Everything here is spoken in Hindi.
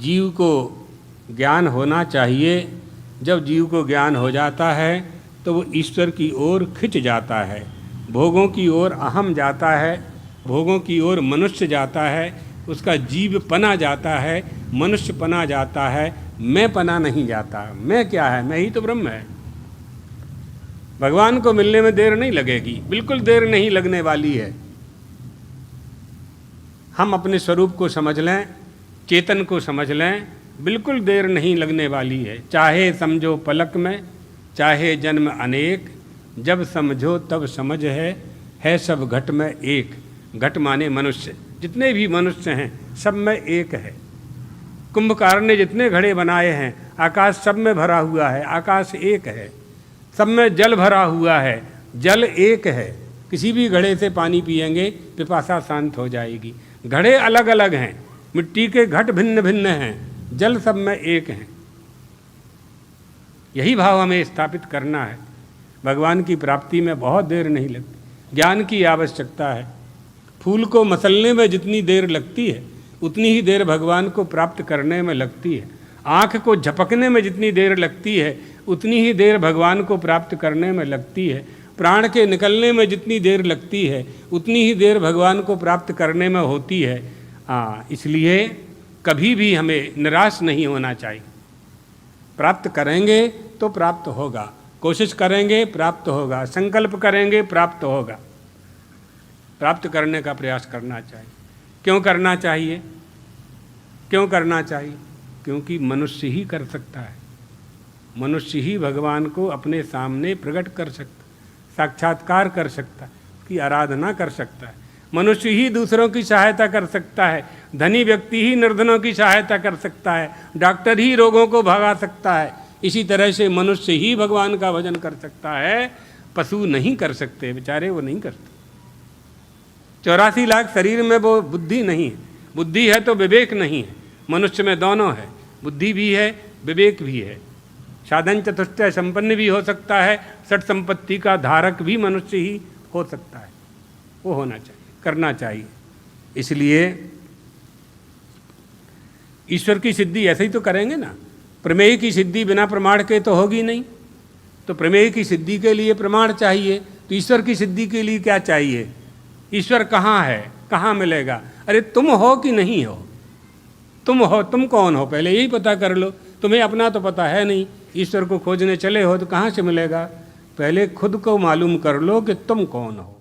जीव को ज्ञान होना चाहिए। जब जीव को ज्ञान हो जाता है तो वो ईश्वर की ओर खिंच जाता है, भोगों की ओर अहम जाता है, भोगों की ओर मनुष्य जाता है, उसका जीव पना जाता है, मनुष्य पना जाता है, मैं पना नहीं जाता। मैं क्या है? मैं ही तो ब्रह्म है। भगवान को मिलने में देर नहीं लगेगी, बिल्कुल देर नहीं लगने वाली है। हम अपने स्वरूप को समझ लें, चेतन को समझ लें, बिल्कुल देर नहीं लगने वाली है। चाहे समझो पलक में, चाहे जन्म अनेक, जब समझो तब समझ है सब घट में एक। घट माने मनुष्य, जितने भी मनुष्य हैं सब में एक है। कुंभकार ने जितने घड़े बनाए हैं, आकाश सब में भरा हुआ है, आकाश एक है। सब में जल भरा हुआ है, जल एक है। किसी भी घड़े से पानी पिएंगे पिपासा शांत हो जाएगी। घड़े अलग अलग हैं, मिट्टी के घट भिन्न भिन्न हैं, जल सब में एक हैं। यही भाव हमें स्थापित करना है। भगवान की प्राप्ति में बहुत देर नहीं लगती, ज्ञान की आवश्यकता है। फूल को मसलने में जितनी देर लगती है उतनी ही देर भगवान को प्राप्त करने में लगती है। आँख को झपकने में जितनी देर लगती है उतनी ही देर भगवान को प्राप्त करने में लगती है। प्राण के निकलने में जितनी देर लगती है उतनी ही देर भगवान को प्राप्त करने में होती है। इसलिए कभी भी हमें निराश नहीं होना चाहिए। प्राप्त करेंगे तो प्राप्त होगा, कोशिश करेंगे प्राप्त होगा, संकल्प करेंगे प्राप्त होगा। प्राप्त करने का प्रयास करना चाहिए। क्यों करना चाहिए? क्यों करना चाहिए? क्योंकि मनुष्य ही कर सकता है। मनुष्य ही भगवान को अपने सामने प्रकट कर सकता, साक्षात्कार कर सकता है, उसकी आराधना कर सकता है। मनुष्य ही दूसरों की सहायता कर सकता है। धनी व्यक्ति ही निर्धनों की सहायता कर सकता है। डॉक्टर ही रोगों को भगा सकता है। इसी तरह से मनुष्य ही भगवान का भजन कर सकता है। पशु नहीं कर सकते, बेचारे वो नहीं करते। 84 लाख शरीर में वो बुद्धि नहीं है। बुद्धि है तो विवेक नहीं है। मनुष्य में दोनों है, बुद्धि भी है, विवेक भी है। साधन चतुष्टय संपन्न भी हो सकता है, षट संपत्ति का धारक भी मनुष्य ही हो सकता है। वो होना चाहिए, करना चाहिए। इसलिए ईश्वर की सिद्धि ऐसे ही तो करेंगे ना। प्रमेय की सिद्धि बिना प्रमाण के तो होगी नहीं। तो प्रमेय की सिद्धि के लिए प्रमाण चाहिए, तो ईश्वर की सिद्धि के लिए क्या चाहिए? ईश्वर कहाँ है, कहाँ मिलेगा? अरे तुम हो कि नहीं हो? तुम हो, तुम कौन हो पहले यही पता कर लो। तुम्हें अपना तो पता है नहीं, ईश्वर को खोजने चले हो तो कहाँ से मिलेगा? पहले खुद को मालूम कर लो कि तुम कौन हो।